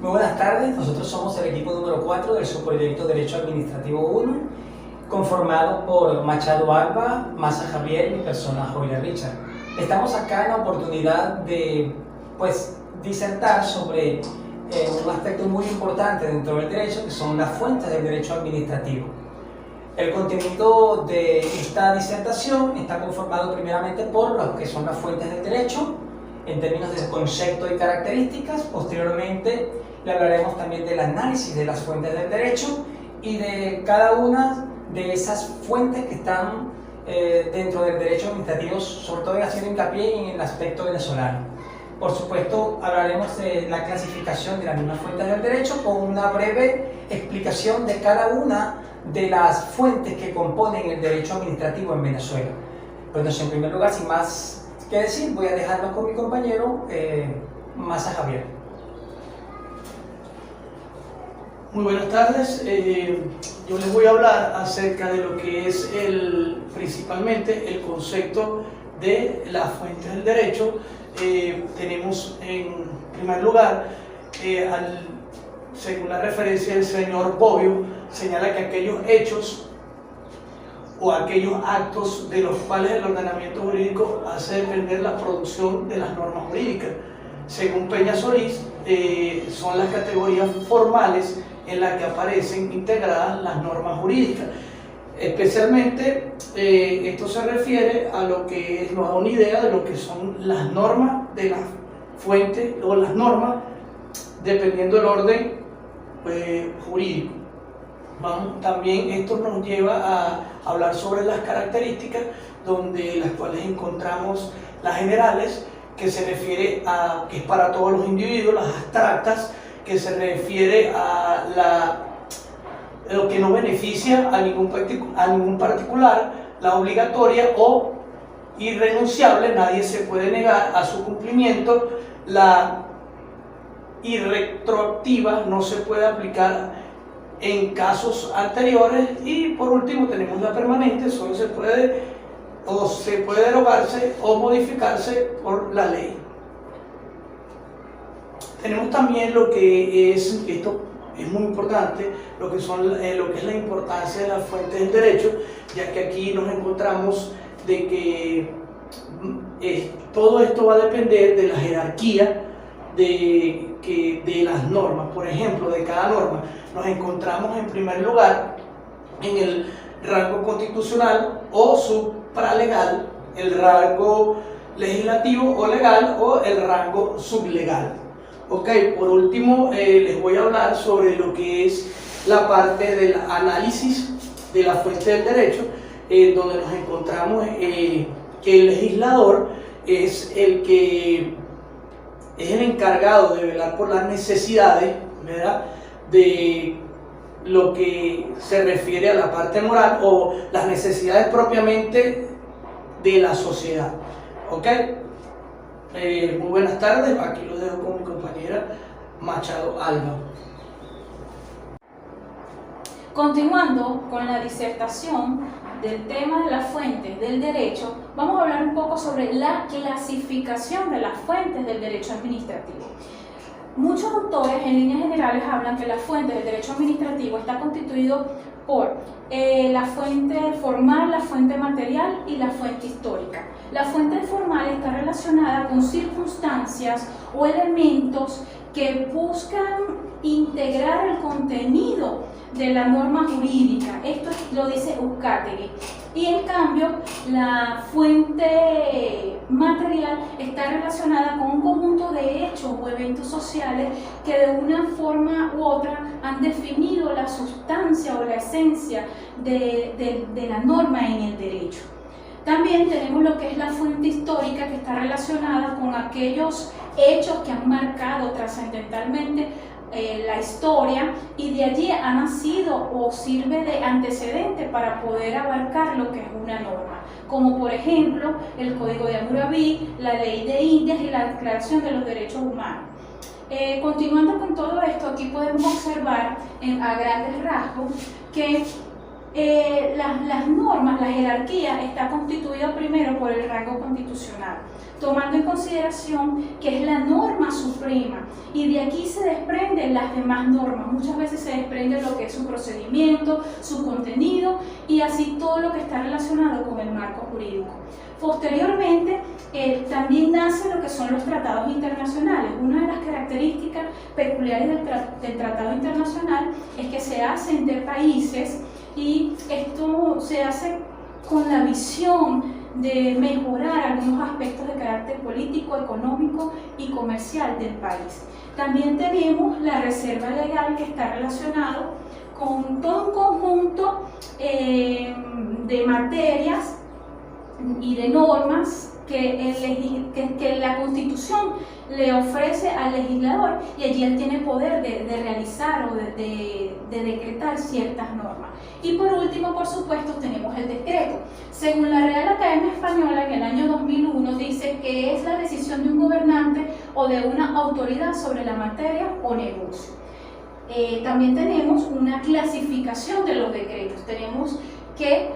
Muy buenas tardes, nosotros somos el equipo número 4 del Subproyecto Derecho Administrativo 1, conformado por Machado Alba, Maza Javier y mi persona, Joyler Richard. Estamos acá en la oportunidad de disertar sobre un aspecto muy importante dentro del derecho, que son las fuentes del derecho administrativo. El contenido de esta disertación está conformado primeramente por lo que son las fuentes del derecho, en términos de concepto y características. Posteriormente le hablaremos también del análisis de las fuentes del derecho y de cada una de esas fuentes que están dentro del derecho administrativo, sobre todo haciendo hincapié en el aspecto venezolano. Por supuesto, hablaremos de la clasificación de las mismas fuentes del derecho con una breve explicación de cada una de las fuentes que componen el derecho administrativo en Venezuela. Pues en primer lugar, sin más que decir, voy a dejarlo con mi compañero Maza Javier. Muy buenas tardes, yo les voy a hablar acerca de lo que es principalmente el concepto de las fuentes del derecho. Tenemos en primer lugar, según la referencia del señor Bobbio, señala que aquellos hechos o aquellos actos de los cuales el ordenamiento jurídico hace depender la producción de las normas jurídicas. Según Peña Solís, son las categorías formales en las que aparecen integradas las normas jurídicas. Especialmente esto se refiere a lo que nos da una idea de lo que son las normas de las fuentes o las normas dependiendo del orden jurídico. También esto nos lleva a hablar sobre las características, donde las cuales encontramos las generales, que se refiere a que es para todos los individuos, las abstractas, que se refiere a lo que no beneficia a ningún particular, la obligatoria o irrenunciable, nadie se puede negar a su cumplimiento, la irretroactiva, no se puede aplicar en casos anteriores, y por último tenemos la permanente, solo se puede derogarse o modificarse por la ley. Tenemos también lo que es, esto es muy importante, lo que es la importancia de las fuentes del derecho, ya que aquí nos encontramos de que todo esto va a depender de la jerarquía de las normas. Por ejemplo, de cada norma nos encontramos en primer lugar en el rango constitucional o supralegal, el rango legislativo o legal o el rango sublegal. Ok, por último les voy a hablar sobre lo que es la parte del análisis de la fuente del derecho, donde nos encontramos que el legislador es el encargado de velar por las necesidades, ¿verdad?, de lo que se refiere a la parte moral o las necesidades propiamente de la sociedad. ¿Ok? Muy buenas tardes, aquí lo dejo con mi compañera Machado Alba. Continuando con la disertación del tema de las fuentes del derecho, vamos a hablar un poco sobre la clasificación de las fuentes del derecho administrativo. Muchos autores en líneas generales hablan que las fuentes del derecho administrativo está constituido por la fuente formal, la fuente material y la fuente histórica. La fuente formal está relacionada con circunstancias o elementos que buscan integrar el contenido de la norma jurídica. Esto lo dice Uzcategui. Y en cambio, la fuente material está relacionada con un conjunto de hechos o eventos sociales que de una forma u otra han definido la sustancia o la esencia de la norma en el derecho. También tenemos lo que es la fuente histórica, que está relacionada con aquellos hechos que han marcado trascendentalmente la historia, y de allí ha nacido o sirve de antecedente para poder abarcar lo que es una norma, como por ejemplo el Código de Hammurabi, la Ley de Indias y la Declaración de los Derechos Humanos. Continuando con todo esto, aquí podemos observar a grandes rasgos que las normas, la jerarquía está constituida primero por el rango constitucional, tomando en consideración que es la norma suprema y de aquí se desprenden las demás normas. Muchas veces se desprende lo que es su procedimiento, su contenido y así todo lo que está relacionado con el marco jurídico. Posteriormente, también nace lo que son los tratados internacionales. Una de las características peculiares del tratado internacional es que se hace entre países y esto se hace con la visión de mejorar algunos aspectos de carácter político, económico y comercial del país. También tenemos la reserva legal que está relacionado con todo un conjunto de materias y de normas que la Constitución le ofrece al legislador y allí él tiene poder de realizar o de decretar ciertas normas. Y por último, por supuesto, tenemos el decreto. Según la Real Academia Española, en el año 2001 dice que es la decisión de un gobernante o de una autoridad sobre la materia o negocio. También tenemos una clasificación de los decretos. Tenemos que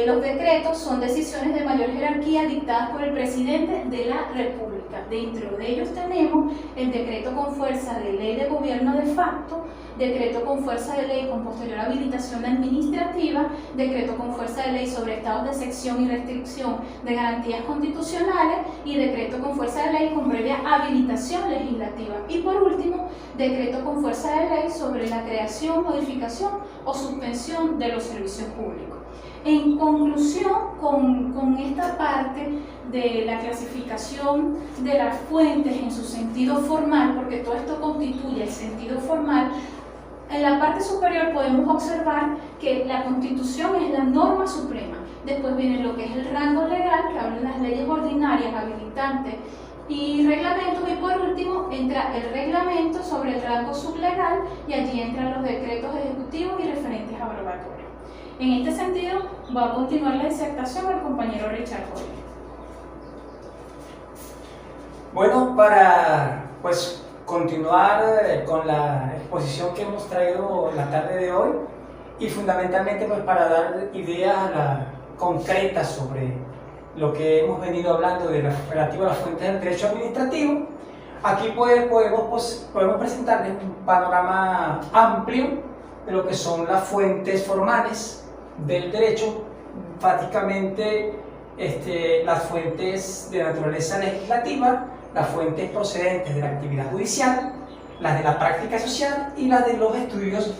los decretos son decisiones de mayor jerarquía dictadas por el presidente de la República. Dentro de ellos tenemos el decreto con fuerza de ley de gobierno de facto, decreto con fuerza de ley con posterior habilitación administrativa, decreto con fuerza de ley sobre estados de excepción y restricción de garantías constitucionales y decreto con fuerza de ley con previa habilitación legislativa. Y por último, decreto con fuerza de ley sobre la creación, modificación o suspensión de los servicios públicos. En conclusión, con esta parte de la clasificación de las fuentes en su sentido formal, porque todo esto constituye el sentido formal, en la parte superior podemos observar que la Constitución es la norma suprema. Después viene lo que es el rango legal, que hablan las leyes ordinarias, habilitantes y reglamentos, y por último entra el reglamento sobre el rango sublegal y allí entran los decretos ejecutivos y referentes abrogatorios. En este sentido, va a continuar la disertación el compañero Richard Hoyle. Bueno, para continuar con la exposición que hemos traído la tarde de hoy y fundamentalmente para dar ideas concretas sobre lo que hemos venido hablando de relativo a las fuentes del derecho administrativo, aquí podemos presentarles un panorama amplio de lo que son las fuentes formales del derecho, básicamente las fuentes de naturaleza legislativa, las fuentes procedentes de la actividad judicial, las de la práctica social y las de los estudios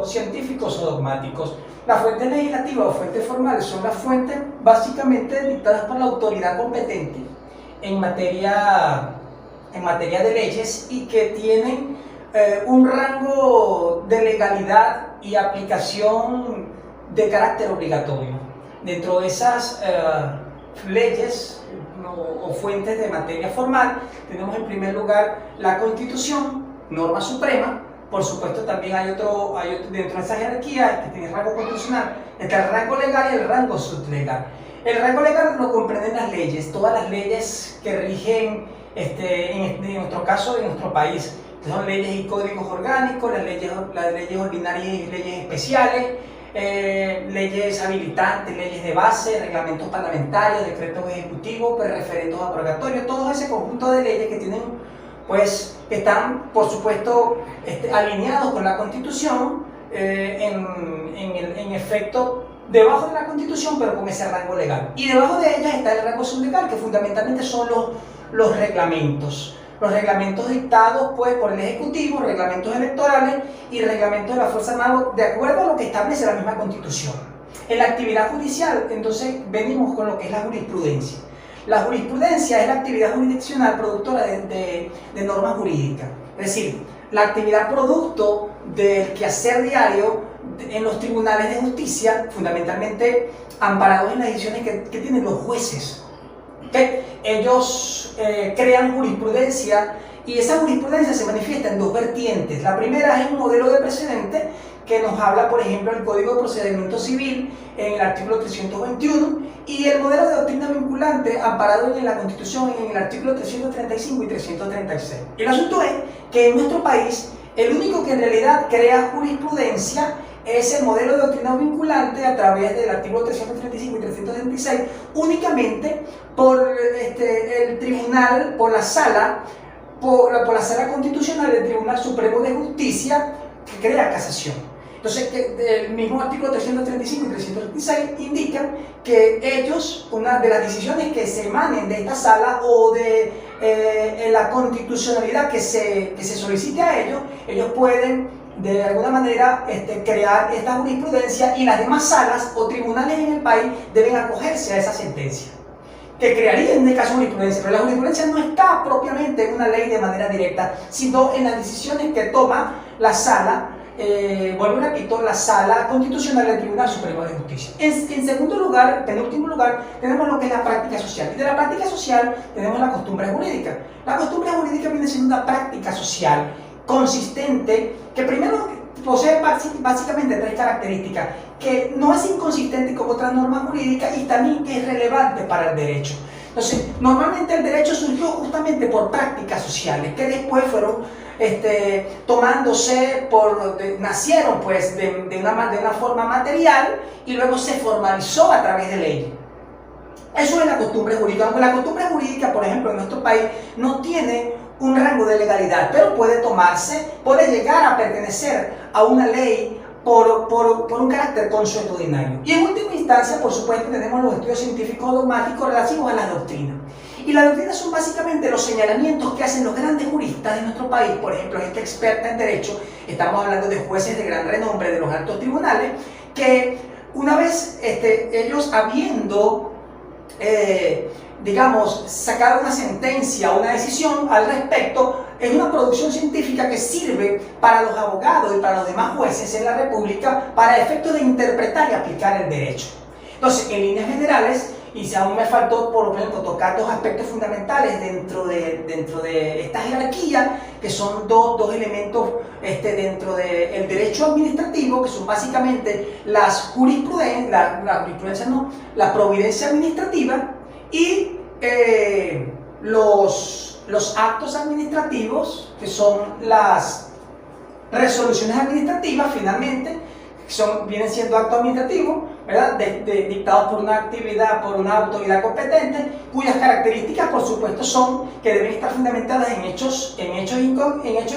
científicos o dogmáticos. Las fuentes legislativas o fuentes formales son las fuentes básicamente dictadas por la autoridad competente en materia de leyes y que tienen un rango de legalidad y aplicación de carácter obligatorio. Dentro de esas leyes o fuentes de materia formal tenemos en primer lugar la Constitución, norma suprema. Por supuesto también hay otro dentro de esa jerarquía que tiene rango constitucional, está el rango legal y el rango sublegal. El rango legal lo comprenden las leyes, todas las leyes que rigen en nuestro caso, en nuestro país. Son leyes y códigos orgánicos, las leyes ordinarias y leyes especiales, leyes habilitantes, leyes de base, reglamentos parlamentarios, decretos ejecutivos, referendos abrogatorios, todo ese conjunto de leyes que tienen, que están, por supuesto, alineados con la Constitución, en efecto, debajo de la Constitución, pero con ese rango legal. Y debajo de ellas está el rango sublegal, que fundamentalmente son los reglamentos. Los reglamentos dictados por el Ejecutivo, reglamentos electorales y reglamentos de la Fuerza Armada, de acuerdo a lo que establece la misma Constitución. En la actividad judicial, entonces, venimos con lo que es la jurisprudencia. La jurisprudencia es la actividad jurisdiccional productora de normas jurídicas. Es decir, la actividad producto del quehacer diario en los tribunales de justicia, fundamentalmente amparados en las decisiones que tienen los jueces. Ellos crean jurisprudencia y esa jurisprudencia se manifiesta en dos vertientes. La primera es un modelo de precedente que nos habla, por ejemplo, el Código de Procedimiento Civil en el artículo 321 y el modelo de doctrina vinculante amparado en la Constitución en el artículo 335 y 336. El asunto es que en nuestro país el único que en realidad crea jurisprudencia ese modelo de doctrina vinculante a través del artículo 335 y 336 únicamente por el tribunal, por la sala constitucional del Tribunal Supremo de Justicia que crea casación. Entonces, el mismo artículo 335 y 336 indican que ellos, una de las decisiones que se emanen de esta sala o de la constitucionalidad que se solicite a ellos pueden de alguna manera crear esta jurisprudencia, y las demás salas o tribunales en el país deben acogerse a esa sentencia, que crearía en este caso jurisprudencia. Pero la jurisprudencia no está propiamente en una ley de manera directa, sino en las decisiones que toma la sala, vuelvo y repito, la sala constitucional del Tribunal Supremo de Justicia. En segundo lugar, penúltimo lugar, tenemos lo que es la práctica social. Y de la práctica social tenemos la costumbre jurídica. La costumbre jurídica viene siendo una práctica social consistente, que primero posee básicamente tres características: que no es inconsistente con otras normas jurídicas y también que es relevante para el derecho. Entonces, normalmente el derecho surgió justamente por prácticas sociales que después fueron nacieron pues de una forma material y luego se formalizó a través de ley. Eso es la costumbre jurídica. Aunque la costumbre jurídica, por ejemplo, en nuestro país no tiene un rango de legalidad, pero puede llegar a pertenecer a una ley por un carácter consuetudinario. Y en última instancia, por supuesto, tenemos los estudios científicos dogmáticos relativos a las doctrinas. Y las doctrinas son básicamente los señalamientos que hacen los grandes juristas de nuestro país, por ejemplo, gente experta en derecho, estamos hablando de jueces de gran renombre de los altos tribunales, que una vez ellos habiendo sacar una sentencia, una decisión al respecto, es una producción científica que sirve para los abogados y para los demás jueces en la República para efectos de interpretar y aplicar el derecho. Entonces, en líneas generales, y si aún me faltó, por ejemplo, tocar dos aspectos fundamentales dentro de esta jerarquía, que son dos elementos dentro del derecho administrativo, que son básicamente la providencia administrativa y los actos administrativos, que son las resoluciones administrativas, finalmente, vienen siendo actos administrativos, ¿verdad? Dictados por una autoridad competente, cuyas características, por supuesto, son que deben estar fundamentadas en hechos y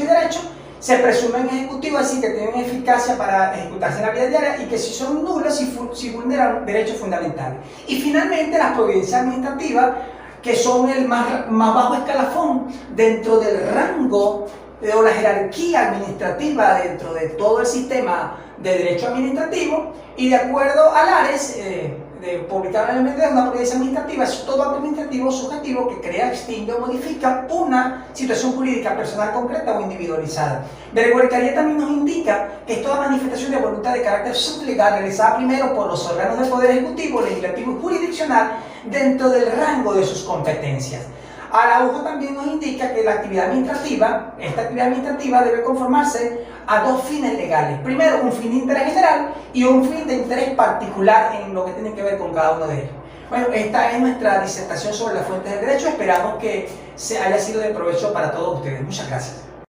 derechos, se presumen ejecutivos, es decir, que tienen eficacia para ejecutarse en la vida diaria, y que si son nulas, si vulneran derechos fundamentales. Y finalmente, las providencias administrativas, que son el más bajo escalafón dentro del rango o la jerarquía administrativa dentro de todo el sistema de derecho administrativo, y de acuerdo a Lares, publicado en el MD, una providencia administrativa es todo acto administrativo subjetivo que crea, extingue o modifica una situación jurídica personal concreta o individualizada. Gregorio también nos indica que es toda manifestación de voluntad de carácter sublegal realizada primero por los órganos del Poder Ejecutivo, Legislativo y Jurisdiccional dentro del rango de sus competencias. Araujo también nos indica que esta actividad administrativa debe conformarse a dos fines legales. Primero, un fin de interés general y un fin de interés particular en lo que tiene que ver con cada uno de ellos. Bueno, esta es nuestra disertación sobre las fuentes del derecho. Esperamos que haya sido de provecho para todos ustedes. Muchas gracias.